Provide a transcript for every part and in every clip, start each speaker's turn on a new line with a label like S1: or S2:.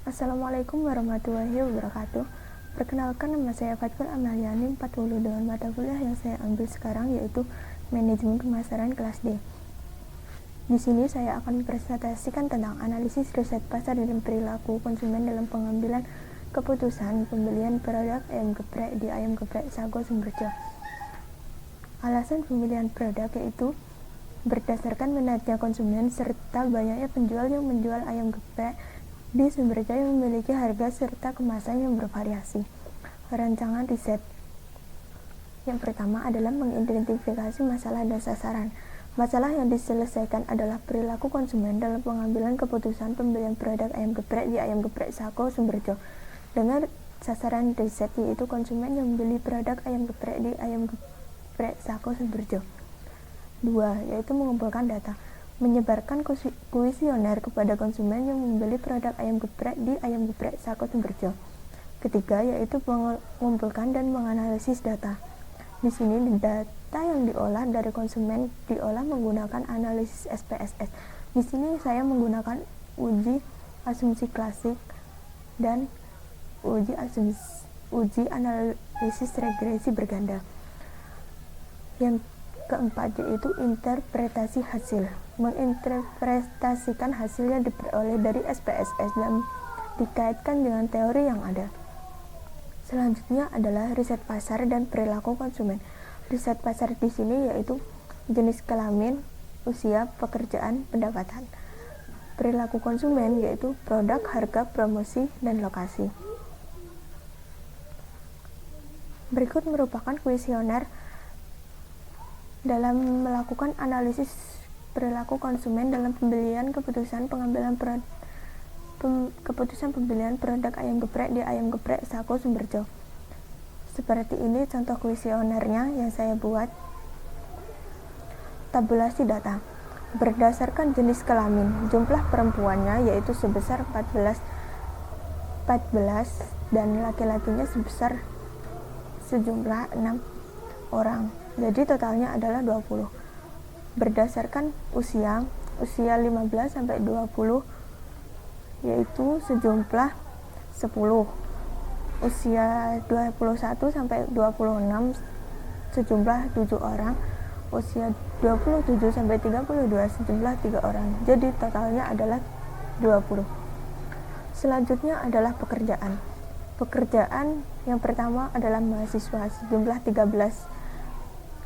S1: Assalamualaikum warahmatullahi wabarakatuh. Perkenalkan, nama saya Fatkul Amaliani 40 dengan mata kuliah yang saya ambil sekarang yaitu Manajemen Pemasaran kelas D. Di sini saya akan presentasikan tentang analisis riset pasar dan perilaku konsumen dalam pengambilan keputusan pembelian produk ayam geprek di Ayam Geprek Sago Sumberjo. Alasan pemilihan produk yaitu berdasarkan minatnya konsumen serta banyaknya penjual yang menjual ayam geprek di Sumberjo yang memiliki harga serta kemasan yang bervariasi. Rancangan riset yang pertama adalah mengidentifikasi masalah dan sasaran. Masalah yang diselesaikan adalah perilaku konsumen dalam pengambilan keputusan pembelian produk ayam geprek di Ayam Geprek Sago Sumberjo. Dengan sasaran riset yaitu konsumen yang membeli produk ayam geprek di Ayam Geprek Sago Sumberjo. 2. Yaitu mengumpulkan data, menyebarkan kuesioner kepada konsumen yang membeli produk ayam geprek di Ayam Geprek Sago Sumberjo. Ketiga, yaitu mengumpulkan dan menganalisis data. Di sini data yang diolah dari konsumen diolah menggunakan analisis SPSS. Di sini saya menggunakan uji asumsi klasik dan uji analisis regresi berganda. Yang keempat yaitu interpretasi hasil, menginterpretasikan hasil yang diperoleh dari SPSS dan dikaitkan dengan teori yang ada. Selanjutnya adalah riset pasar dan perilaku konsumen. Riset pasar di sini yaitu jenis kelamin, usia, pekerjaan, pendapatan. Perilaku konsumen yaitu produk, harga, promosi, dan lokasi. Berikut merupakan kuesioner dalam melakukan analisis perilaku konsumen dalam keputusan pembelian produk ayam geprek di Ayam Geprek Sago Sumberjo. Seperti ini contoh kuesionernya yang saya buat. Tabulasi data berdasarkan jenis kelamin, jumlah perempuannya yaitu sebesar 14 dan laki-lakinya sejumlah 6 orang. Jadi totalnya adalah 20. Berdasarkan usia 15 sampai 20 yaitu sejumlah 10. Usia 21 sampai 26 sejumlah 7 orang. Usia 27 sampai 32 sejumlah 3 orang. Jadi totalnya adalah 20. Selanjutnya adalah pekerjaan. Pekerjaan yang pertama adalah mahasiswa sejumlah 13.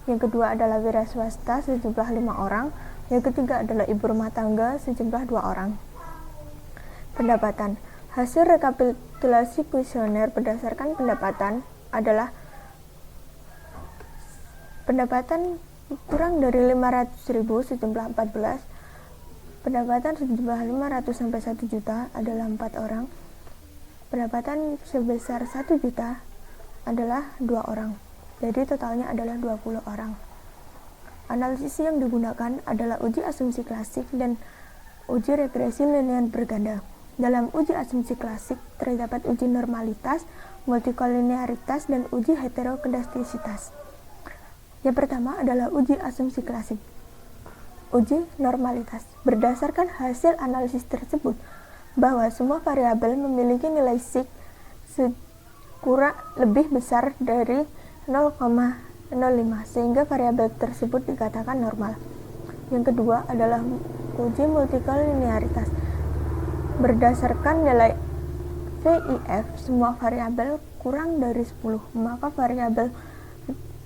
S1: Yang kedua adalah wira swasta sejumlah 5 orang. Yang ketiga adalah ibu rumah tangga sejumlah 2 orang. Pendapatan. Hasil rekapitulasi kuesioner berdasarkan pendapatan adalah pendapatan kurang dari 500.000 sejumlah 14. Pendapatan sejumlah 500 sampai 1 juta adalah 4 orang. Pendapatan sebesar 1 juta adalah 2 orang. Jadi totalnya adalah 20 orang. Analisis yang digunakan adalah uji asumsi klasik dan uji regresi linear berganda. Dalam uji asumsi klasik terdapat uji normalitas, multikolinearitas, dan uji heterokedastisitas. Yang pertama adalah uji asumsi klasik. Uji normalitas. Berdasarkan hasil analisis tersebut, bahwa semua variabel memiliki nilai sigma kurang lebih besar dari 0,05 sehingga variabel tersebut dikatakan normal. Yang kedua adalah uji multikolinearitas. Berdasarkan nilai VIF semua variabel kurang dari 10, maka variabel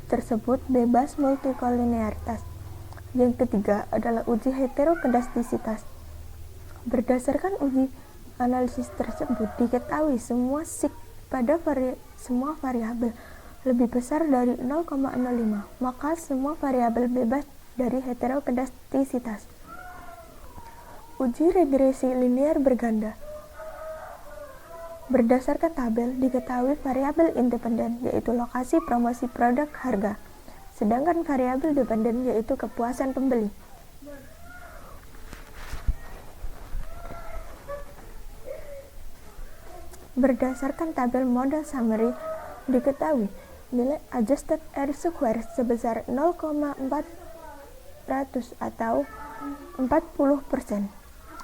S1: tersebut bebas multikolinearitas. Yang ketiga adalah uji heterokedastisitas. Berdasarkan uji analisis tersebut diketahui semua sigma pada semua variabel lebih besar dari 0,05, maka semua variabel bebas dari heterokedastisitas. Uji regresi linear berganda. Berdasarkan tabel diketahui variabel independen yaitu lokasi, promosi, produk, harga. Sedangkan variabel dependen yaitu kepuasan pembeli. Berdasarkan tabel model summary diketahui nilai adjusted R square sebesar 0,400 atau 40%.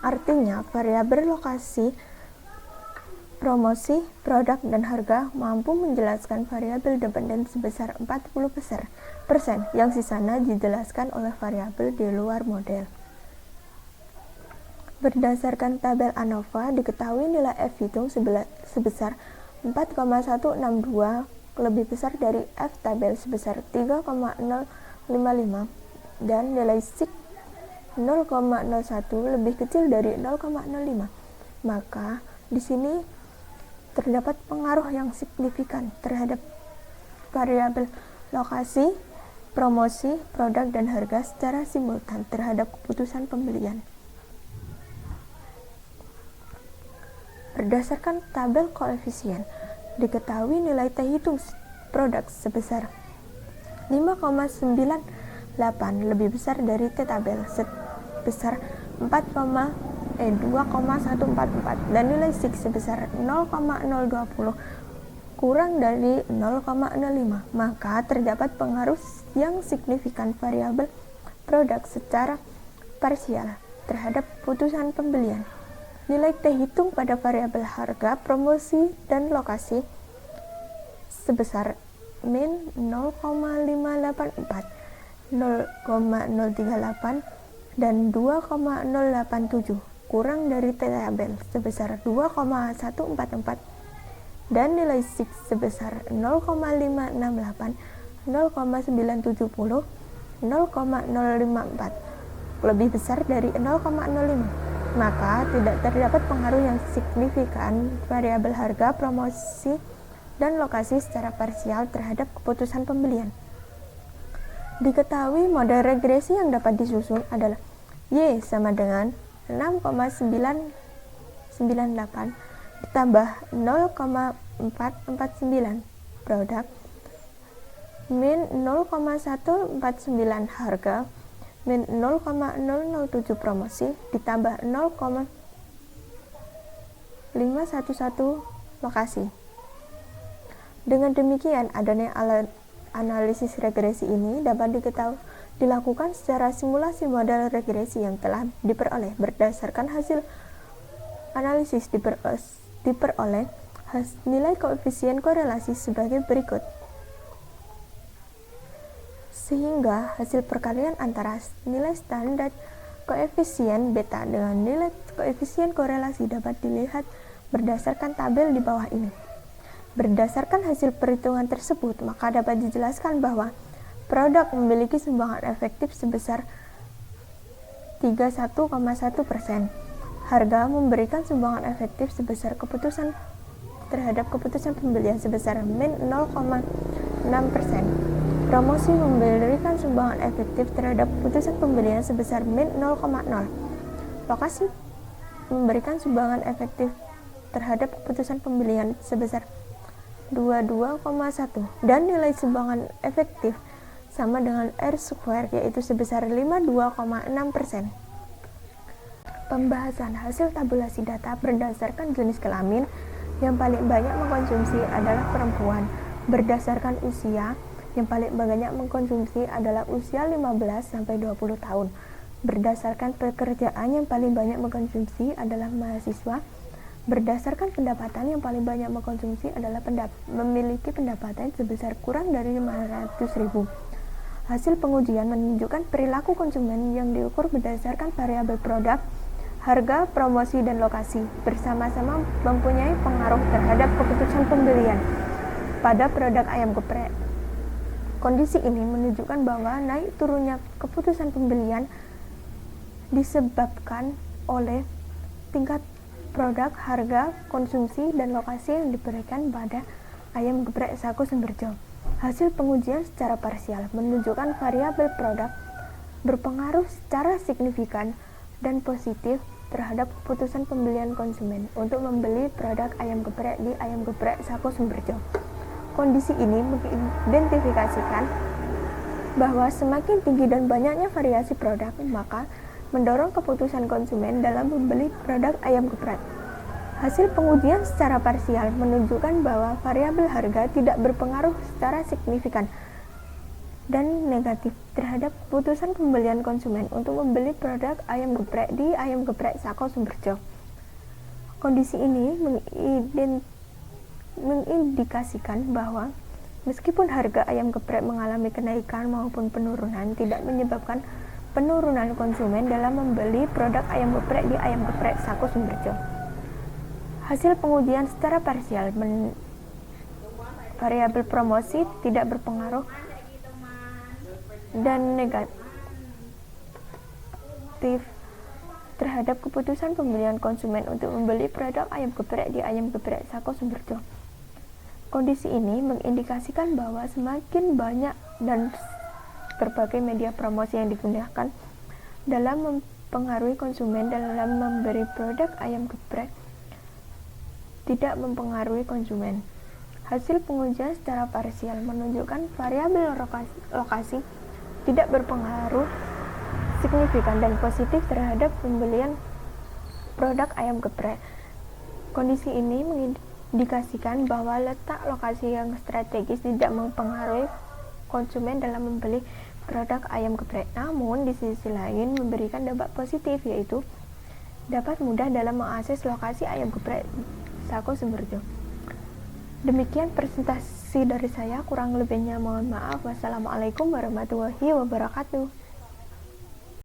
S1: Artinya variabel lokasi promosi, produk, dan harga mampu menjelaskan variabel dependen sebesar 40% yang sisanya dijelaskan oleh variabel di luar model. Berdasarkan tabel ANOVA, diketahui nilai F hitung sebesar 4,162 lebih besar dari F tabel sebesar 3,055 dan nilai SIG 0,01 lebih kecil dari 0,05. Maka di sini terdapat pengaruh yang signifikan terhadap variabel lokasi, promosi, produk, dan harga secara simultan terhadap keputusan pembelian. Berdasarkan tabel koefisien, diketahui nilai T hitung produk sebesar 5,98 lebih besar dari T tabel sebesar 2,144 dan nilai SIG sebesar 0,020 kurang dari 0,05. Maka terdapat pengaruh yang signifikan variabel produk secara parsial terhadap keputusan pembelian. Nilai T hitung pada variabel harga, promosi, dan lokasi sebesar min 0,584, 0,038, dan 2,087 kurang dari T tabel sebesar 2,144 dan nilai SIG sebesar 0,568, 0,970, 0,054 lebih besar dari 0,05. Maka tidak terdapat pengaruh yang signifikan variabel harga, promosi, dan lokasi secara parsial terhadap keputusan pembelian. Diketahui model regresi yang dapat disusun adalah Y sama dengan 6,998 ditambah 0,449 produk min 0,149 harga min 0,007 promosi ditambah 0,511 lokasi. Dengan demikian, adanya analisis regresi ini dapat dilakukan secara simulasi model regresi yang telah diperoleh berdasarkan hasil analisis diperoleh nilai koefisien korelasi sebagai berikut. Sehingga hasil perkalian antara nilai standar koefisien beta dengan nilai koefisien korelasi dapat dilihat berdasarkan tabel di bawah ini. Berdasarkan hasil perhitungan tersebut, maka dapat dijelaskan bahwa produk memiliki sumbangan efektif sebesar 31,1%. Harga memberikan sumbangan efektif sebesar terhadap keputusan pembelian sebesar min 0,6%. Promosi memberikan sumbangan efektif terhadap keputusan pembelian sebesar min 0,0. Lokasi memberikan sumbangan efektif terhadap keputusan pembelian sebesar 22,1 dan nilai sumbangan efektif sama dengan R square yaitu sebesar 52,6%. Pembahasan hasil tabulasi data berdasarkan jenis kelamin yang paling banyak mengkonsumsi adalah perempuan. Berdasarkan usia, yang paling banyak mengkonsumsi adalah usia 15-20 tahun. Berdasarkan pekerjaan, yang paling banyak mengkonsumsi adalah mahasiswa. Berdasarkan pendapatan, yang paling banyak mengkonsumsi adalah memiliki pendapatan sebesar kurang dari 500.000. Hasil pengujian menunjukkan perilaku konsumen yang diukur berdasarkan variabel produk, harga, promosi, dan lokasi bersama-sama mempunyai pengaruh terhadap keputusan pembelian pada produk ayam geprek. Kondisi ini menunjukkan bahwa naik turunnya keputusan pembelian disebabkan oleh tingkat produk, harga, konsumsi, dan lokasi yang diberikan pada ayam geprek Sako Sumberjo. Hasil pengujian secara parsial menunjukkan variabel produk berpengaruh secara signifikan dan positif terhadap keputusan pembelian konsumen untuk membeli produk ayam geprek di ayam geprek Sako Sumberjo. Kondisi ini mengidentifikasikan bahwa semakin tinggi dan banyaknya variasi produk, maka mendorong keputusan konsumen dalam membeli produk ayam geprek. Hasil pengujian secara parsial menunjukkan bahwa variabel harga tidak berpengaruh secara signifikan dan negatif terhadap keputusan pembelian konsumen untuk membeli produk ayam geprek di ayam geprek Sako Sumberjo. Kondisi ini mengindikasikan bahwa meskipun harga ayam geprek mengalami kenaikan maupun penurunan, tidak menyebabkan penurunan konsumen dalam membeli produk ayam geprek di Ayam Geprek Sako Sumberjo. Hasil pengujian secara parsial variabel promosi tidak berpengaruh dan negatif terhadap keputusan pembelian konsumen untuk membeli produk ayam geprek di Ayam Geprek Sako Sumberjo. Kondisi ini mengindikasikan bahwa semakin banyak dan berbagai media promosi yang digunakan dalam mempengaruhi konsumen dalam membeli produk ayam geprek tidak mempengaruhi konsumen. Hasil pengujian secara parsial menunjukkan variabel lokasi tidak berpengaruh signifikan dan positif terhadap pembelian produk ayam geprek. Kondisi ini mengindikasikan bahwa letak lokasi yang strategis tidak mempengaruhi konsumen dalam membeli produk ayam geprek. Namun di sisi lain memberikan dampak positif, yaitu dapat mudah dalam mengakses lokasi ayam geprek Sako Sumberjo. Demikian presentasi dari saya, kurang lebihnya mohon maaf. Wassalamualaikum warahmatullahi wabarakatuh.